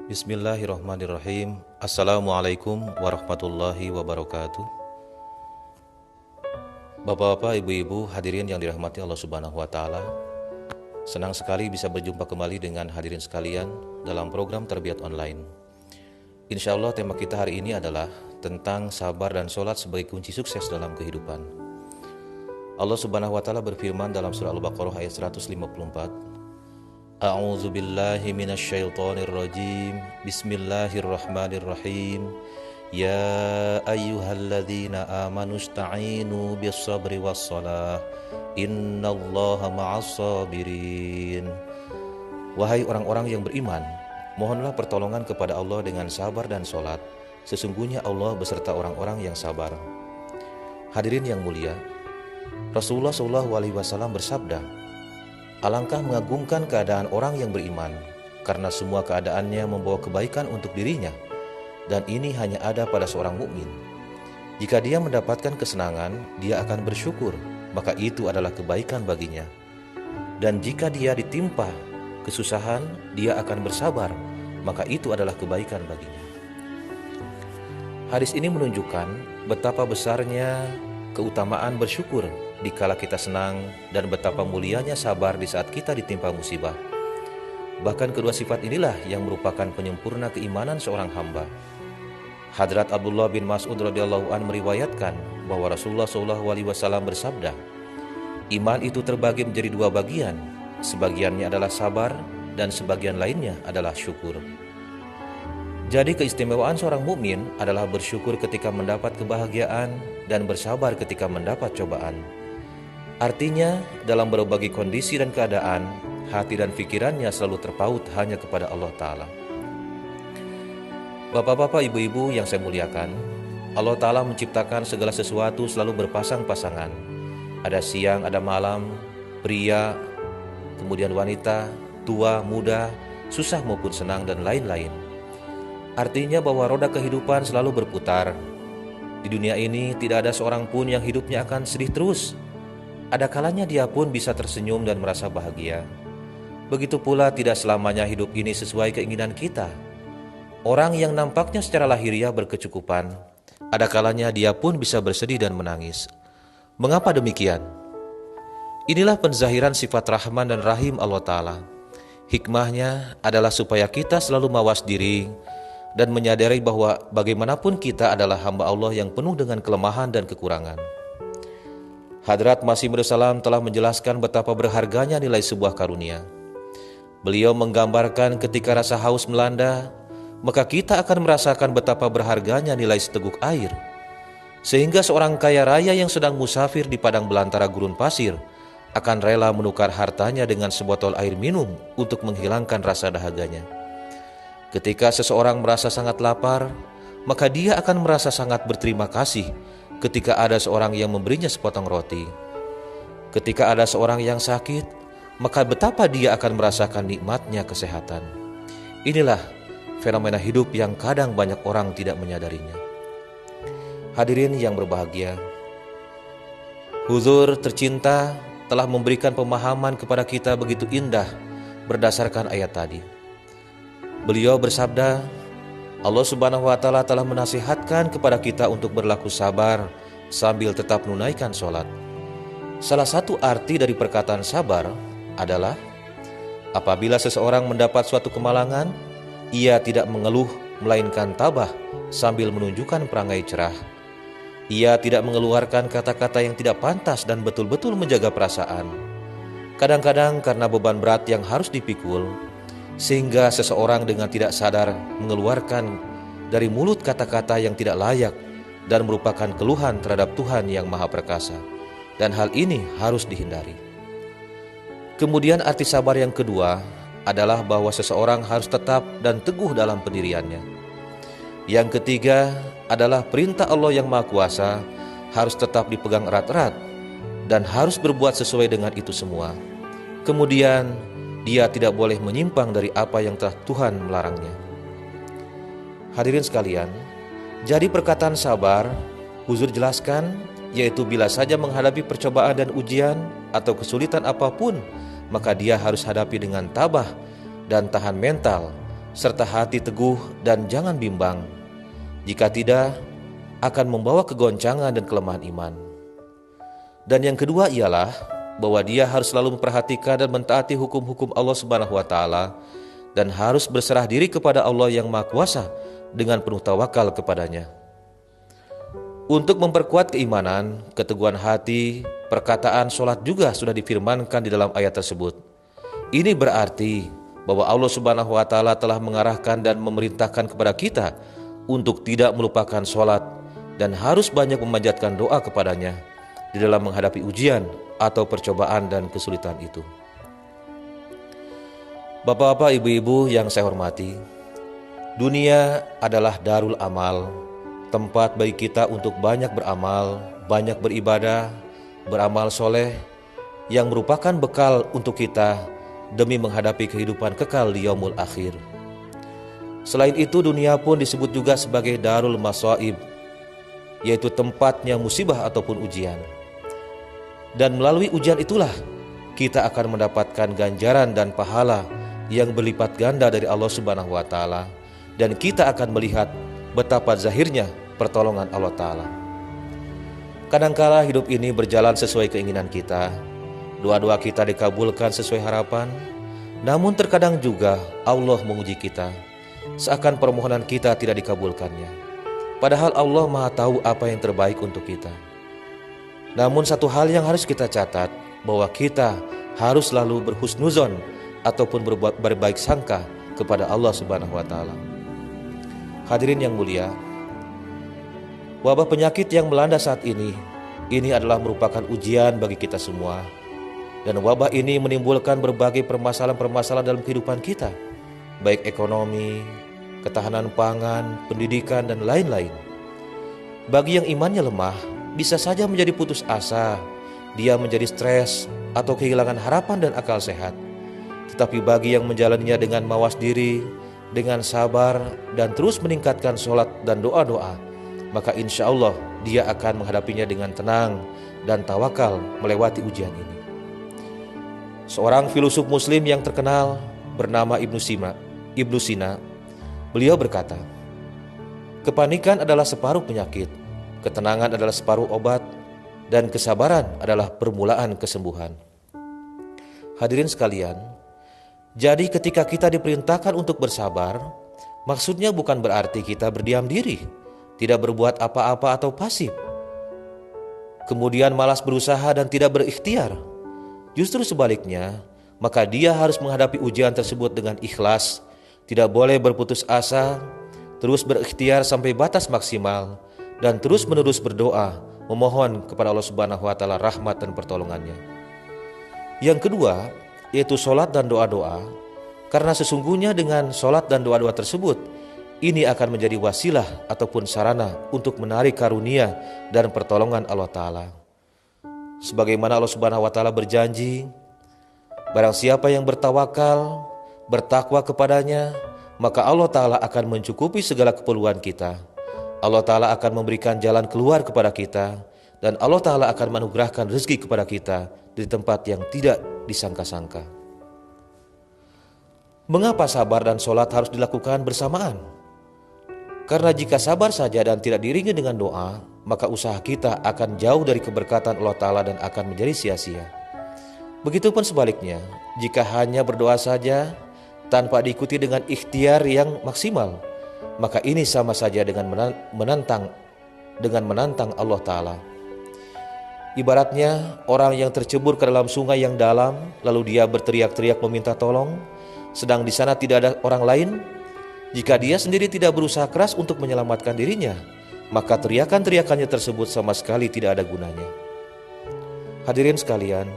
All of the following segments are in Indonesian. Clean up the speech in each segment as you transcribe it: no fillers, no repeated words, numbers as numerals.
Bismillahirrahmanirrahim. Assalamualaikum warahmatullahi wabarakatuh. Bapak-bapak, ibu-ibu, hadirin yang dirahmati Allah Subhanahu wa taala. Senang sekali bisa berjumpa kembali dengan hadirin sekalian dalam program Tarbiyat Online. Insya Allah tema kita hari ini adalah tentang sabar dan sholat sebagai kunci sukses dalam kehidupan. Allah Subhanahu wa taala berfirman dalam surah Al-Baqarah ayat 154. A'udzu billahi minasyaitonir rajim. Bismillahirrahmanirrahim. Ya ayyuhalladzina amanu ista'inu bis-sabri was-shalah. Innallaha ma'as sabirin. Wahai orang-orang yang beriman, mohonlah pertolongan kepada Allah dengan sabar dan sholat. Sesungguhnya Allah beserta orang-orang yang sabar. Hadirin yang mulia, Rasulullah SAW bersabda, alangkah mengagumkan keadaan orang yang beriman, karena semua keadaannya membawa kebaikan untuk dirinya, dan ini hanya ada pada seorang mukmin. Jika dia mendapatkan kesenangan, dia akan bersyukur, maka itu adalah kebaikan baginya. Dan jika dia ditimpa kesusahan, dia akan bersabar, maka itu adalah kebaikan baginya. Hadis ini menunjukkan betapa besarnya keutamaan bersyukur dikala kita senang dan betapa mulianya sabar di saat kita ditimpa musibah. Bahkan kedua sifat inilah yang merupakan penyempurna keimanan seorang hamba. Hadrat Abdullah bin Mas'ud radhiyallahu anhu meriwayatkan bahwa Rasulullah SAW bersabda, iman itu terbagi menjadi dua bagian, sebagiannya adalah sabar dan sebagian lainnya adalah syukur. Jadi keistimewaan seorang mukmin adalah bersyukur ketika mendapat kebahagiaan dan bersabar ketika mendapat cobaan. Artinya, dalam berbagai kondisi dan keadaan, hati dan pikirannya selalu terpaut hanya kepada Allah Ta'ala. Bapak-bapak, ibu-ibu yang saya muliakan, Allah Ta'ala menciptakan segala sesuatu selalu berpasang-pasangan. Ada siang, ada malam, pria, kemudian wanita, tua, muda, susah maupun senang, dan lain-lain. Artinya bahwa roda kehidupan selalu berputar. Di dunia ini tidak ada seorang pun yang hidupnya akan sedih terus. Ada kalanya dia pun bisa tersenyum dan merasa bahagia. Begitu pula tidak selamanya hidup ini sesuai keinginan kita. Orang yang nampaknya secara lahiriah berkecukupan, ada kalanya dia pun bisa bersedih dan menangis. Mengapa demikian? Inilah penzahiran sifat Rahman dan Rahim Allah Ta'ala. Hikmahnya adalah supaya kita selalu mawas diri dan menyadari bahwa bagaimanapun kita adalah hamba Allah yang penuh dengan kelemahan dan kekurangan. Hadrat Masih Maud Salam telah menjelaskan betapa berharganya nilai sebuah karunia. Beliau menggambarkan ketika rasa haus melanda, maka kita akan merasakan betapa berharganya nilai seteguk air. Sehingga seorang kaya raya yang sedang musafir di padang belantara gurun pasir akan rela menukar hartanya dengan sebotol air minum untuk menghilangkan rasa dahaganya. Ketika seseorang merasa sangat lapar, maka dia akan merasa sangat berterima kasih ketika ada seorang yang memberinya sepotong roti. Ketika ada seorang yang sakit, maka betapa dia akan merasakan nikmatnya kesehatan. Inilah fenomena hidup yang kadang banyak orang tidak menyadarinya. Hadirin yang berbahagia, Huzur tercinta telah memberikan pemahaman kepada kita begitu indah berdasarkan ayat tadi. Beliau bersabda, Allah Subhanahu wa Ta'ala telah menasihatkan kepada kita untuk berlaku sabar sambil tetap menunaikan sholat. Salah satu arti dari perkataan sabar adalah apabila seseorang mendapat suatu kemalangan, ia tidak mengeluh melainkan tabah sambil menunjukkan perangai cerah. Ia tidak mengeluarkan kata-kata yang tidak pantas dan betul-betul menjaga perasaan. Kadang-kadang karena beban berat yang harus dipikul, sehingga seseorang dengan tidak sadar mengeluarkan dari mulut kata-kata yang tidak layak dan merupakan keluhan terhadap Tuhan yang Maha Perkasa. Dan hal ini harus dihindari. Kemudian arti sabar yang kedua adalah bahwa seseorang harus tetap dan teguh dalam pendiriannya. Yang ketiga adalah perintah Allah yang Maha Kuasa harus tetap dipegang erat-erat dan harus berbuat sesuai dengan itu semua. Kemudian dia tidak boleh menyimpang dari apa yang telah Tuhan melarangnya. Hadirin sekalian, jadi perkataan sabar, Huzur jelaskan, yaitu bila saja menghadapi percobaan dan ujian atau kesulitan apapun, maka dia harus hadapi dengan tabah dan tahan mental, serta hati teguh dan jangan bimbang. Jika tidak, akan membawa kegoncangan dan kelemahan iman. Dan yang kedua ialah bahwa dia harus selalu memperhatikan dan mentaati hukum-hukum Allah Subhanahu wa taala dan harus berserah diri kepada Allah yang Maha Kuasa dengan penuh tawakal kepadanya. Untuk memperkuat keimanan, keteguhan hati, perkataan sholat juga sudah difirmankan di dalam ayat tersebut. Ini berarti bahwa Allah Subhanahu wa taala telah mengarahkan dan memerintahkan kepada kita untuk tidak melupakan sholat dan harus banyak memanjatkan doa kepadanya di dalam menghadapi ujian atau percobaan dan kesulitan itu. Bapak-bapak, ibu-ibu yang saya hormati, dunia adalah darul amal, tempat bagi kita untuk banyak beramal, banyak beribadah, beramal soleh yang merupakan bekal untuk kita demi menghadapi kehidupan kekal di yaumul akhir. Selain itu, dunia pun disebut juga sebagai darul masaib, yaitu tempatnya musibah ataupun ujian. Dan melalui ujian itulah kita akan mendapatkan ganjaran dan pahala yang berlipat ganda dari Allah Subhanahu wa taala, dan kita akan melihat betapa zahirnya pertolongan Allah taala. Kadangkala hidup ini berjalan sesuai keinginan kita, doa-doa kita dikabulkan sesuai harapan, namun terkadang juga Allah menguji kita, seakan permohonan kita tidak dikabulkannya. Padahal Allah Maha tahu apa yang terbaik untuk kita. Namun satu hal yang harus kita catat, bahwa kita harus selalu berhusnuzon ataupun berbaik sangka kepada Allah Subhanahu wa taala. Hadirin yang mulia, wabah penyakit yang melanda saat ini adalah merupakan ujian bagi kita semua. Dan wabah ini menimbulkan berbagai permasalahan-permasalahan dalam kehidupan kita, baik ekonomi, ketahanan pangan, pendidikan, dan lain-lain. Bagi yang imannya lemah, bisa saja menjadi putus asa, dia menjadi stres atau kehilangan harapan dan akal sehat. Tetapi bagi yang menjalaninya dengan mawas diri, dengan sabar, dan terus meningkatkan sholat dan doa-doa, maka insya Allah dia akan menghadapinya dengan tenang dan tawakal melewati ujian ini. Seorang filosof muslim yang terkenal bernama Ibnu Sina, beliau berkata, kepanikan adalah separuh penyakit, ketenangan adalah separuh obat, dan kesabaran adalah permulaan kesembuhan. Hadirin sekalian, jadi ketika kita diperintahkan untuk bersabar, maksudnya bukan berarti kita berdiam diri, tidak berbuat apa-apa atau pasif, kemudian malas berusaha dan tidak berikhtiar. Justru sebaliknya, maka dia harus menghadapi ujian tersebut dengan ikhlas, tidak boleh berputus asa, terus berikhtiar sampai batas maksimal, dan terus-menerus berdoa, memohon kepada Allah Subhanahu wa taala rahmat dan pertolongannya. Yang kedua, yaitu sholat dan doa-doa, karena sesungguhnya dengan sholat dan doa-doa tersebut, ini akan menjadi wasilah ataupun sarana untuk menarik karunia dan pertolongan Allah Ta'ala. Sebagaimana Allah Subhanahu wa taala berjanji, barang siapa yang bertawakal, bertakwa kepadanya, maka Allah Ta'ala akan mencukupi segala keperluan kita. Allah Ta'ala akan memberikan jalan keluar kepada kita, dan Allah Ta'ala akan menganugerahkan rezeki kepada kita di tempat yang tidak disangka-sangka. Mengapa sabar dan sholat harus dilakukan bersamaan? Karena jika sabar saja dan tidak diiringi dengan doa, maka usaha kita akan jauh dari keberkatan Allah Ta'ala dan akan menjadi sia-sia. Begitupun sebaliknya, jika hanya berdoa saja tanpa diikuti dengan ikhtiar yang maksimal, maka ini sama saja dengan menantang Allah Ta'ala. Ibaratnya orang yang tercebur ke dalam sungai yang dalam, lalu dia berteriak-teriak meminta tolong, sedang di sana tidak ada orang lain. Jika dia sendiri tidak berusaha keras untuk menyelamatkan dirinya, maka teriakan-teriakannya tersebut sama sekali tidak ada gunanya. Hadirin sekalian,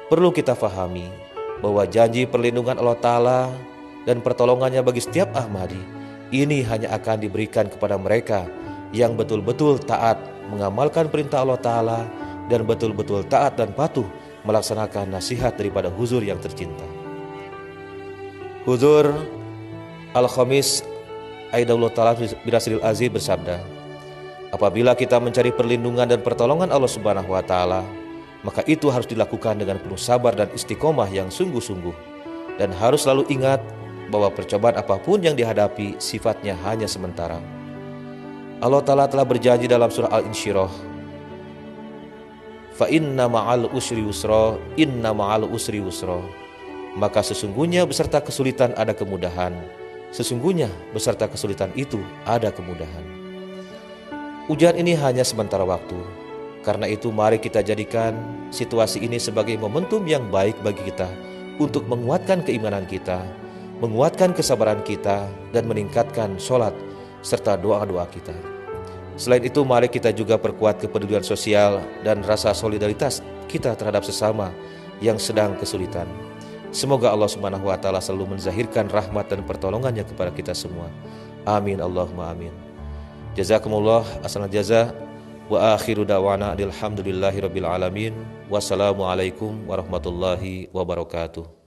perlu kita fahami bahwa janji perlindungan Allah Ta'ala dan pertolongannya bagi setiap Ahmadi ini hanya akan diberikan kepada mereka yang betul-betul taat mengamalkan perintah Allah Ta'ala dan betul-betul taat dan patuh melaksanakan nasihat daripada huzur yang tercinta. Huzur Al-Khamis Aidallah Ta'ala Birasiril Aziz bersabda, apabila kita mencari perlindungan dan pertolongan Allah Subhanahu wa Ta'ala, maka itu harus dilakukan dengan penuh sabar dan istiqomah yang sungguh-sungguh, dan harus selalu ingat bahwa percobaan apapun yang dihadapi sifatnya hanya sementara. Allah Ta'ala telah berjanji dalam surah Al-Insyirah, fa inna ma'al usri yusra, inna ma'al usri yusra. Maka sesungguhnya beserta kesulitan ada kemudahan, sesungguhnya beserta kesulitan itu ada kemudahan. Ujian ini hanya sementara waktu. Karena itu mari kita jadikan situasi ini sebagai momentum yang baik bagi kita untuk menguatkan keimanan kita, menguatkan kesabaran kita, dan meningkatkan sholat serta doa-doa kita. Selain itu mari kita juga perkuat kepedulian sosial dan rasa solidaritas kita terhadap sesama yang sedang kesulitan. Semoga Allah Subhanahu wa Ta'ala selalu menzahirkan rahmat dan pertolongannya kepada kita semua. Amin Allahumma amin. Jazakumullah ahsanal jaza. Wa akhiru da'wana alhamdulillahi rabbil alamin. Wassalamualaikum warahmatullahi wabarakatuh.